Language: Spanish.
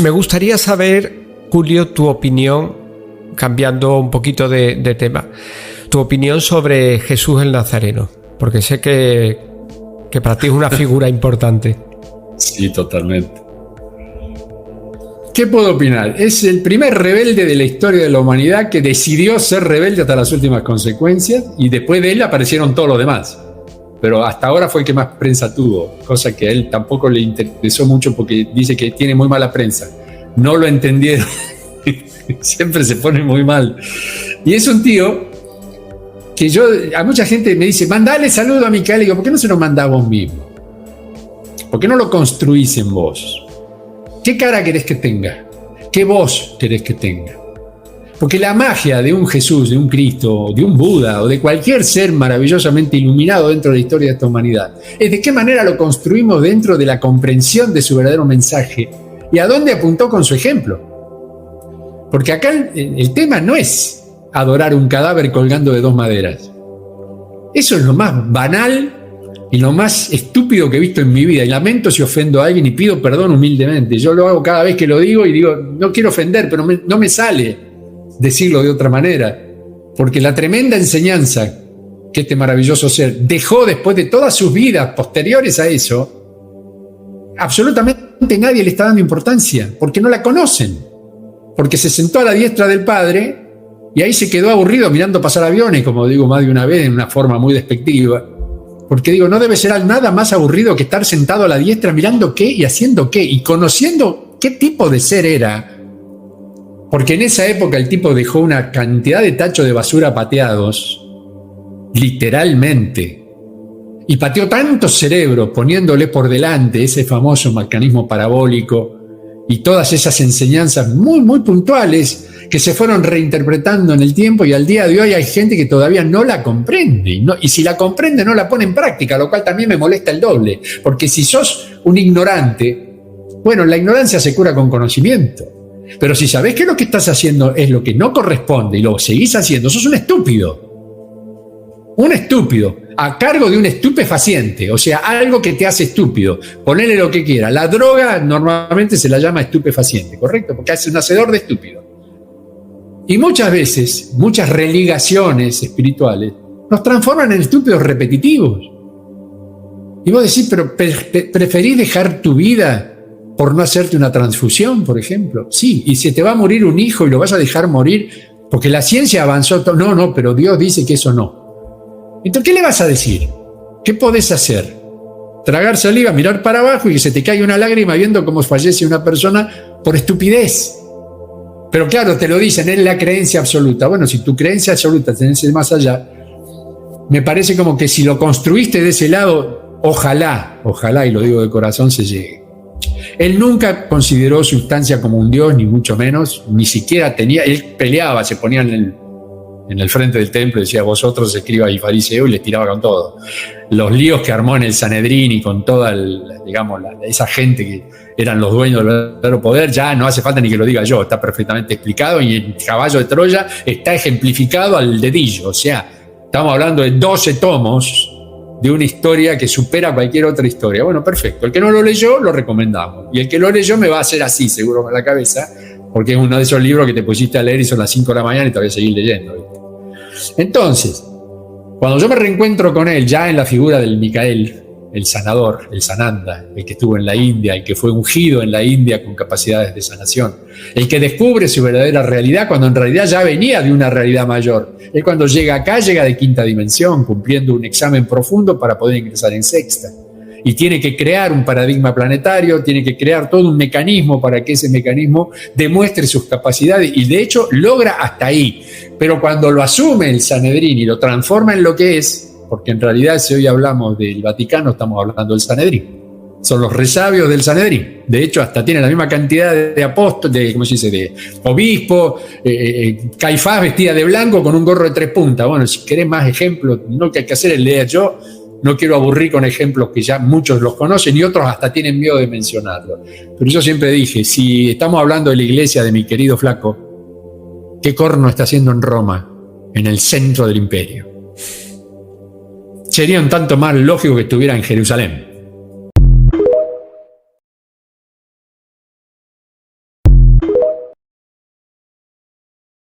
Me gustaría saber, Julio, tu opinión, cambiando un poquito de tema, tu opinión sobre Jesús el Nazareno, porque sé que para ti es una figura importante. Sí, totalmente. ¿Qué puedo opinar? Es el primer rebelde de la historia de la humanidad que decidió ser rebelde hasta las últimas consecuencias, y después de él aparecieron todos los demás. Pero hasta ahora fue el que más prensa tuvo, cosa que a él tampoco le interesó mucho porque dice que tiene muy mala prensa. No lo entendieron. Siempre se pone muy mal. Y es un tío que a mucha gente me dice, mandale saludo a Micael. Y digo, ¿por qué no se lo mandás vos mismo? ¿Por qué no lo construís en vos? ¿Qué cara querés que tenga? ¿Qué voz querés que tenga? Porque la magia de un Jesús, de un Cristo, de un Buda o de cualquier ser maravillosamente iluminado dentro de la historia de esta humanidad es de qué manera lo construimos dentro de la comprensión de su verdadero mensaje y a dónde apuntó con su ejemplo. Porque acá el tema no es adorar un cadáver colgando de dos maderas. Eso es lo más banal y lo más estúpido que he visto en mi vida. Y lamento si ofendo a alguien y pido perdón humildemente. Yo lo hago cada vez que lo digo y digo, no quiero ofender, pero no me sale decirlo de otra manera, porque la tremenda enseñanza que este maravilloso ser dejó después de todas sus vidas posteriores a eso, absolutamente nadie le está dando importancia, porque no la conocen, porque se sentó a la diestra del Padre y ahí se quedó aburrido mirando pasar aviones, como digo más de una vez en una forma muy despectiva, porque digo, no debe ser nada más aburrido que estar sentado a la diestra mirando qué y haciendo qué y conociendo qué tipo de ser era. Porque en esa época el tipo dejó una cantidad de tachos de basura pateados, literalmente, y pateó tantos cerebros poniéndole por delante ese famoso mecanismo parabólico y todas esas enseñanzas muy, muy puntuales que se fueron reinterpretando en el tiempo, y al día de hoy hay gente que todavía no la comprende, y si la comprende no la pone en práctica, lo cual también me molesta el doble, porque si sos un ignorante, bueno, la ignorancia se cura con conocimiento. Pero si sabés que lo que estás haciendo es lo que no corresponde y lo seguís haciendo, sos un estúpido. Un estúpido, a cargo de un estupefaciente, o sea, algo que te hace estúpido. Ponele lo que quiera. La droga normalmente se la llama estupefaciente, ¿correcto? Porque es un hacedor de estúpido. Y muchas veces, muchas religaciones espirituales nos transforman en estúpidos repetitivos. Y vos decís, pero ¿preferís dejar tu vida por no hacerte una transfusión, por ejemplo? Sí, y se te va a morir un hijo y lo vas a dejar morir porque la ciencia avanzó. No, pero Dios dice que eso no. Entonces, ¿qué le vas a decir? ¿Qué podés hacer? Tragar saliva, mirar para abajo y que se te caiga una lágrima viendo cómo fallece una persona por estupidez. Pero claro, te lo dicen, es la creencia absoluta. Bueno, si tu creencia absoluta tenés el más allá, me parece como que si lo construiste de ese lado, ojalá, y lo digo de corazón, se llegue. Él nunca consideró su instancia como un dios, ni mucho menos, ni siquiera tenía, él peleaba, se ponía en el frente del templo y decía, vosotros escribas y fariseos, y les tiraba con todo. Los líos que armó en el Sanedrín y con toda, esa gente que eran los dueños del verdadero poder, ya no hace falta ni que lo diga yo, está perfectamente explicado, y el caballo de Troya está ejemplificado al dedillo. O sea, estamos hablando de 12 tomos de una historia que supera cualquier otra historia. Bueno, perfecto. El que no lo leyó, lo recomendamos. Y el que lo leyó me va a hacer así, seguro, con la cabeza, porque es uno de esos libros que te pusiste a leer y son las 5 de la mañana y todavía seguís leyendo, ¿viste? Entonces, cuando yo me reencuentro con él, ya en la figura del Micael, el sanador, el Sananda, el que estuvo en la India, el que fue ungido en la India con capacidades de sanación, el que descubre su verdadera realidad cuando en realidad ya venía de una realidad mayor. Él cuando llega acá, llega de quinta dimensión, cumpliendo un examen profundo para poder ingresar en sexta. Y tiene que crear un paradigma planetario, tiene que crear todo un mecanismo para que ese mecanismo demuestre sus capacidades, y de hecho logra hasta ahí. Pero cuando lo asume el Sanedrín y lo transforma en lo que es, porque en realidad si hoy hablamos del Vaticano estamos hablando del Sanedrín, son los resabios del Sanedrín. De hecho, hasta tiene la misma cantidad de apóstoles, ¿cómo se dice?, de obispo, Caifás vestida de blanco con un gorro de 3 puntas. Bueno, si querés más ejemplos, lo que hay que hacer es leer. Yo no quiero aburrir con ejemplos que ya muchos los conocen y otros hasta tienen miedo de mencionarlos. Pero yo siempre dije, si estamos hablando de la iglesia de mi querido flaco, ¿qué corno está haciendo en Roma, en el centro del imperio? Sería un tanto más lógico que estuviera en Jerusalén.